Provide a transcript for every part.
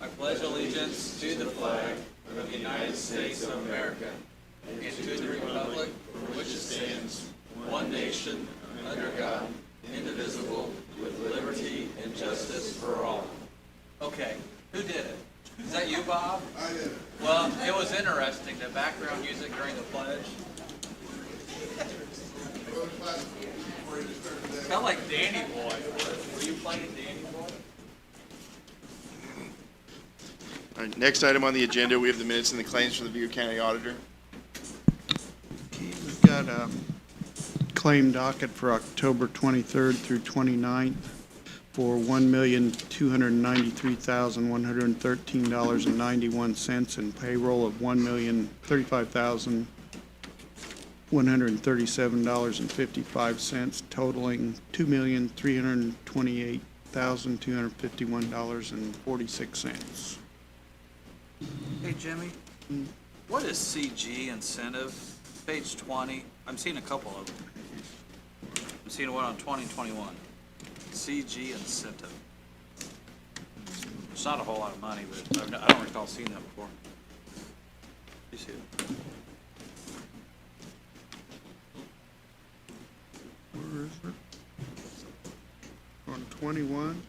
I pledge allegiance to the flag of the United States of America and to the republic for which it stands, one nation, under God, indivisible, with liberty and justice for all. Okay, who did it? Is that you, Bob? I did it. Well, it was interesting, the background music during the pledge. Felt like Danny Boy. Were you playing Danny Boy? All right, next item on the agenda, we have the minutes and the claims from the Butte County Auditor. Okay, we've got a claim docket for October 23rd through 29th for $1,293,113.91 and payroll of $1,035,137.55, totaling $2,328,251.46. Hey, Jimmy, what is CG incentive? Page 20. I'm seeing a couple of them. I'm seeing one on 20 and 21. CG incentive. It's not a whole lot of money, but I don't recall seeing that before. You see it? Where is it? On 21?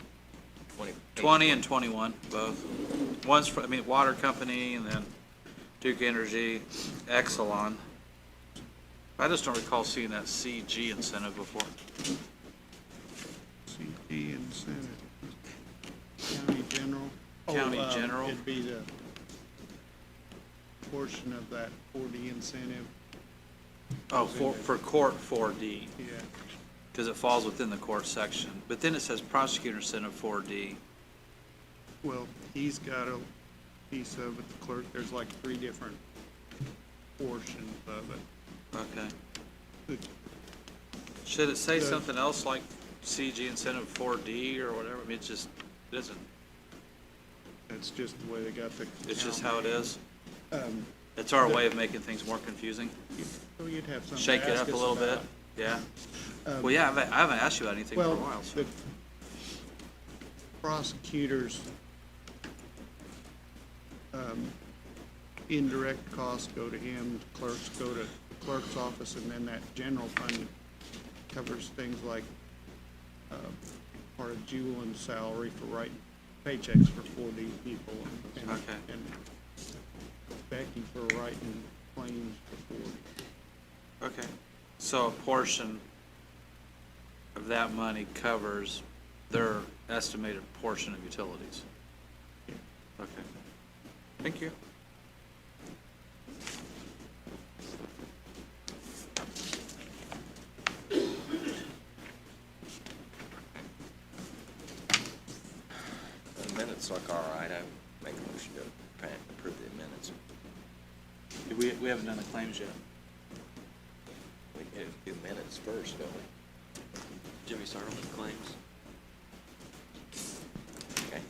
20 and 21, both. One's for, water company, and then Duke Energy, Exelon. I just don't recall seeing that CG incentive before. CD incentive. County general. County general. It'd be the portion of that 4D incentive. Oh, for court 4D, Yeah. because it falls within the court section. But then it says prosecutor incentive 4D. Well, he's got a piece of it, the clerk. There's like 3 different portions of it. Okay. The- Should it say The- something else like CG incentive 4D or whatever? It just isn't. That's just the way they got the. It's just count how it made. is. Um, It's our way of making things more confusing. So you'd have something to Shake it ask up a us little bit. about. Yeah. Um, Well, yeah, I haven't asked you about anything for a Well, while, so. the prosecutors, indirect costs go to him, clerks go to the clerk's office, and then that general fund covers things like, part of Julian's salary for writing paychecks for 4D people, and Okay. and Becky for writing claims for 4D. Okay. So a portion of that money covers their estimated portion of utilities. Yeah. Okay. Thank you. The minutes look all right. I make a motion to approve the minutes. We haven't done the claims yet. We can do minutes first, don't we? Jimmy, start on the claims. Okay.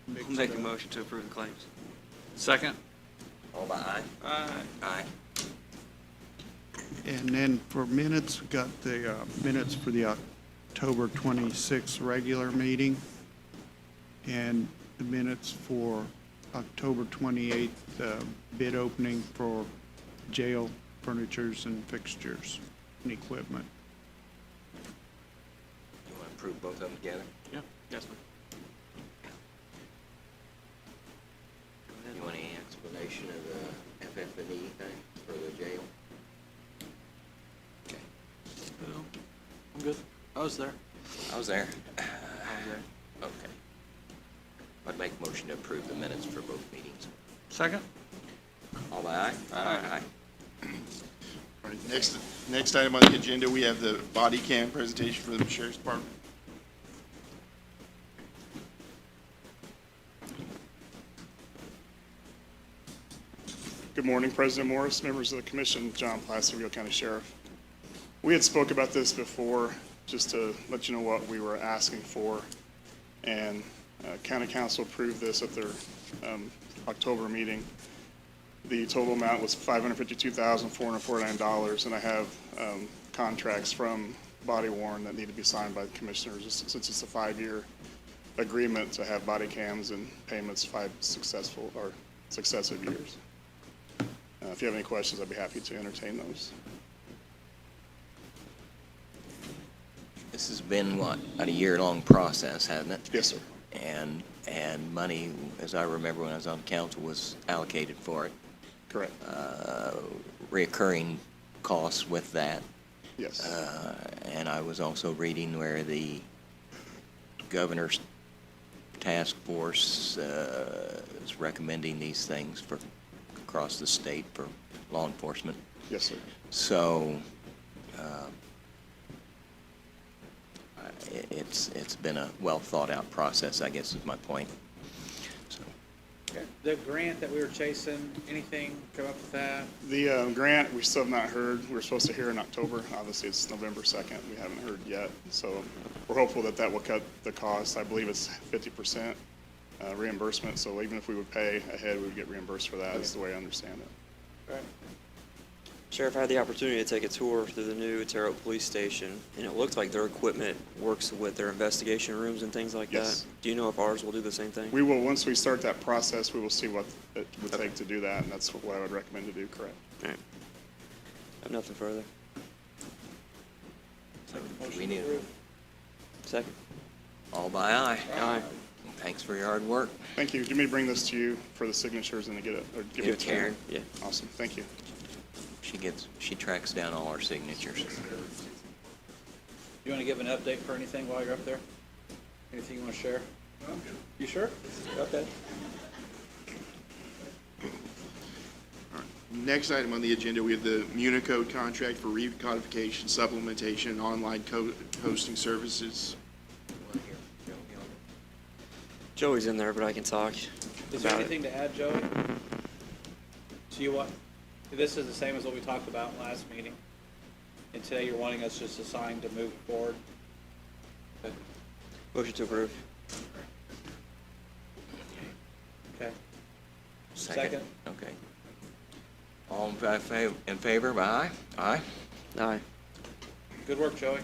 Mixed Make a up. motion to approve the claims. Second? All by aye? Aye. And then for minutes, we got the minutes for the October 26th regular meeting, and the minutes for October 28th bid opening for jail furnitures and fixtures and equipment. You want to approve both of them together? Yeah, that's fine. You want any explanation of the FF&E thing for the jail? Okay. No, I'm good. I was there. I was there. I was there. Okay. I'd make a motion to approve the minutes for both meetings. Second? All by aye? Aye. All right, next item on the agenda, we have the body cam presentation for the Sheriff's Department. Good morning, President Morris, members of the commission, John Placer, County Sheriff. We had spoke about this before, just to let you know what we were asking for, and County Council approved this at their October meeting. The total amount was $552,449, and I have contracts from body worn that need to be signed by the commissioners, since it's a 5-year agreement to have body cams and payments 5 successive years. If you have any questions, I'd be happy to entertain those. This has been, what, about a year-long process, hasn't it? Yes, sir. And money, as I remember when I was on council, was allocated for it. Correct. Reoccurring costs with that. Yes. And I was also reading where the governor's task force is recommending these things for across the state for law enforcement. Yes, sir. So it's been a well thought out process, I guess is my point. So The grant that we were chasing, anything come up with that? The grant, we still have not heard. We were supposed to hear in October. Obviously, it's November 2nd. We haven't heard yet. So we're hopeful that that will cut the cost. I believe it's 50% reimbursement. So even if we would pay ahead, we would get reimbursed for that, is the way I understand it. Right. Sheriff, I had the opportunity to take a tour through the new Terre Haute Police Station, and it looked like their equipment works with their investigation rooms and things like Yes. that. Do you know if ours will do the same thing? We will, once we start that process, we will see what it would take to do that, and that's what I would recommend to do, correct? All right. I have nothing further. we need Second. all by eye. Aye. Thanks for your hard work. Thank you. Do you want me to bring this to you for the signatures and to get it, or give Give it it to to you? Karen. Yeah. Awesome, thank you. She tracks down all our signatures. You want to give an update for anything while you're up there? Anything you want to share? You sure? Okay. Next item on the agenda, we have the Municode contract for recodification, supplementation, and online hosting services. Joey's in there, but I can talk Is there about it. anything to add, Joey? So you want, this is the same as what we talked about last meeting, and today you're wanting us just to sign to move forward? Okay. Motion to approve. Okay. Second. Okay. All in favor, aye? Aye? Aye. Good work, Joey.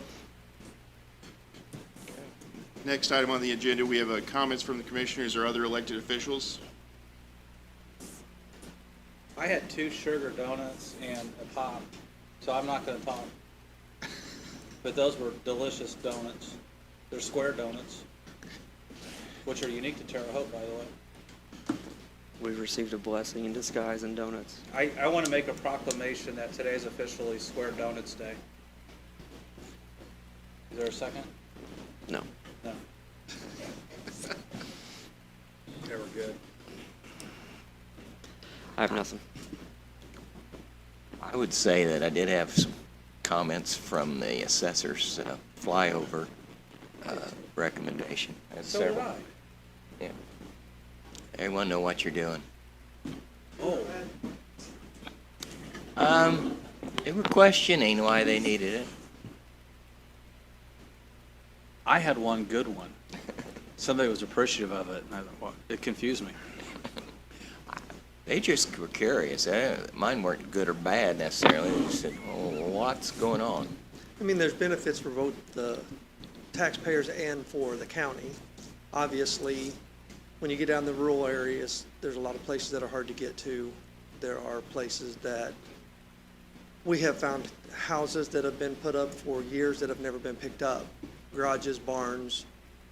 Next item on the agenda, we have comments from the commissioners or other elected officials. I had 2 sugar donuts and a pop, so I'm not gonna talk. But those were delicious donuts. They're square donuts, which are unique to Terre Haute, by the way. We've received a blessing in disguise and donuts. I want to make a proclamation that today is officially Square Donuts Day. Is there a second? No. No. They were good. I have nothing. I would say that I did have some comments from the assessor's flyover recommendation. I had So did several. I. Yeah. Everyone know what you're doing. Oh, They were questioning why they needed it. I had one good one. Somebody was appreciative of it, and I thought, well, it confused me. They just were curious. Mine weren't good or bad necessarily. They just said, oh, what's going on? I mean, there's benefits for both the taxpayers and for the county. Obviously, when you get down the rural areas, there's a lot of places that are hard to get to. There are places that we have found houses that have been put up for years that have never been picked up, garages, barns.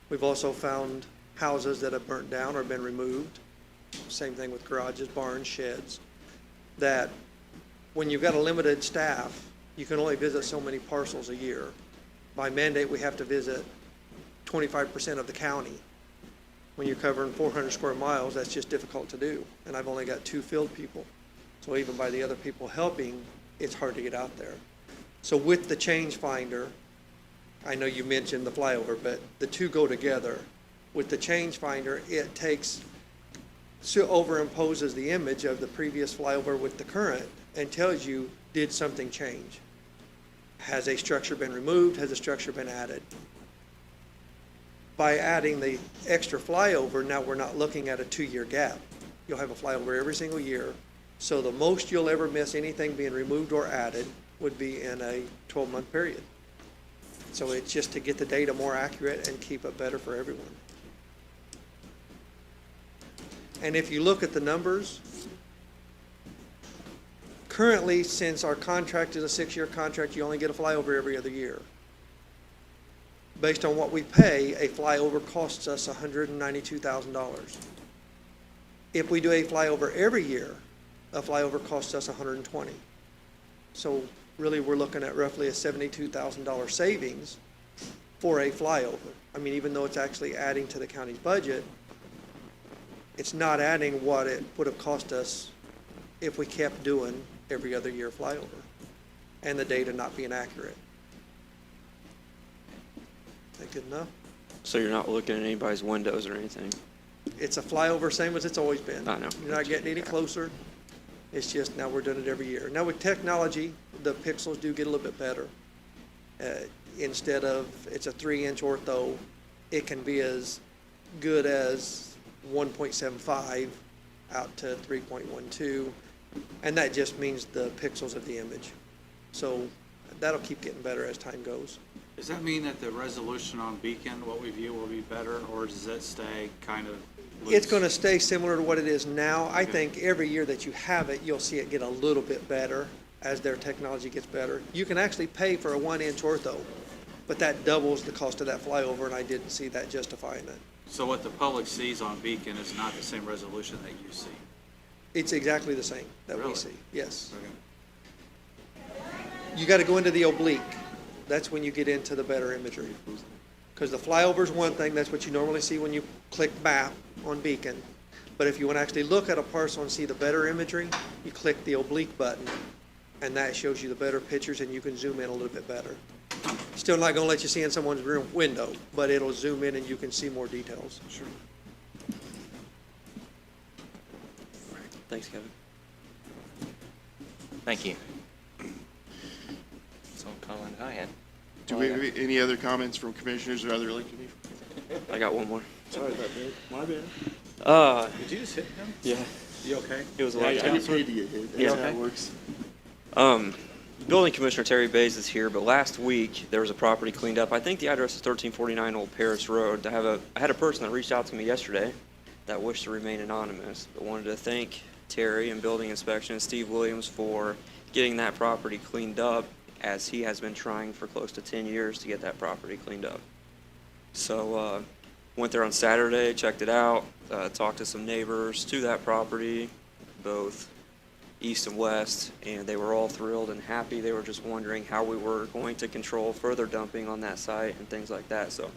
We've also found houses that have burnt down or been removed. Same thing with garages, barns, sheds, that when you've got a limited staff, you can only visit so many parcels a year. By mandate, we have to visit 25% of the county. When you're covering 400 square miles, that's just difficult to do. And I've only got 2 field people. So even by the other people helping, it's hard to get out there. So with the change finder, I know you mentioned the flyover, but the 2 go together. With the change finder, it takes, so overimposes the image of the previous flyover with the current and tells you, did something change? Has a structure been removed? Has a structure been added? By adding the extra flyover, now we're not looking at a 2-year gap. You'll have a flyover every single year. So the most you'll ever miss anything being removed or added would be in a 12-month period. So it's just to get the data more accurate and keep it better for everyone. And if you look at the numbers, currently, since our contract is a 6-year contract, you only get a flyover every other year. Based on what we pay, a flyover costs us $192,000. If we do a flyover every year, a flyover costs us $120,000. So really, we're looking at roughly a $72,000 savings for a flyover. I mean, even though it's actually adding to the county's budget, it's not adding what it would have cost us if we kept doing every other year flyover and the data not being accurate. Is that good enough? So you're not looking at anybody's windows or anything? It's a flyover, same as it's always been. I know. You're not getting any closer. It's just now we're doing it every year. Now with technology, the pixels do get a little bit better. Instead of, it's a 3-inch ortho, it can be as good as 1.75 out to 3.12. And that just means the pixels of the image. So that'll keep getting better as time goes. Does that mean that the resolution on Beacon, what we view, will be better, or does it stay kind of loose? It's going to stay similar to what it is now. I think every year that you have it, you'll see it get a little bit better as their technology gets better. You can actually pay for a 1-inch ortho, but that doubles the cost of that flyover, and I didn't see that justifying it. So what the public sees on Beacon is not the same resolution that you see? It's exactly the same that we Really? see, yes. Okay. You got to go into the oblique. That's when you get into the better imagery. Because the flyover is one thing, that's what you normally see when you click map on Beacon. But if you want to actually look at a parcel and see the better imagery, you click the oblique button, and that shows you the better pictures, and you can zoom in a little bit better. Still not going to let you see in someone's room window, but it'll zoom in and you can see more details. Sure. Thanks, Kevin. Thank you. That's all the comments I had. Do we have any other comments from commissioners or other elected officials? I got one more. Sorry about that. My bad. Did you just hit him? Yeah, You okay? it was a I lot. get paid to get hit. That's Yeah. how it works. Building Commissioner Terry Bays is here, but last week there was a property cleaned up. I think the address is 1349 Old Paris Road. I had a person that reached out to me yesterday that wished to remain anonymous, but wanted to thank Terry and Building Inspection and Steve Williams for getting that property cleaned up, as he has been trying for close to 10 years to get that property cleaned up. So went there on Saturday, checked it out, talked to some neighbors to that property, both east and west, and they were all thrilled and happy. They were just wondering how we were going to control further dumping on that site and things like that. So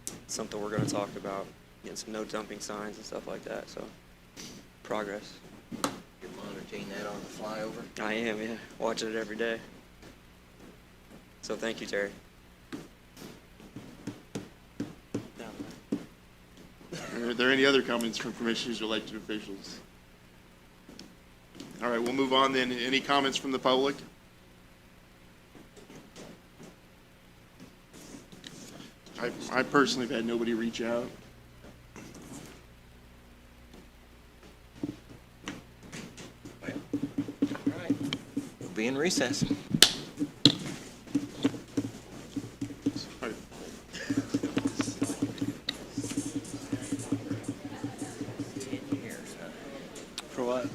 it's something we're going to talk about, getting some no dumping signs and stuff like that. So progress. You're monitoring that on the flyover? I am, yeah, watching it every day. So thank you, Terry. Are there any other comments from commissioners or elected officials? All right, we'll move on then. Any comments from the public? I personally have had nobody reach out. All right. We'll be in recess. All right. For what?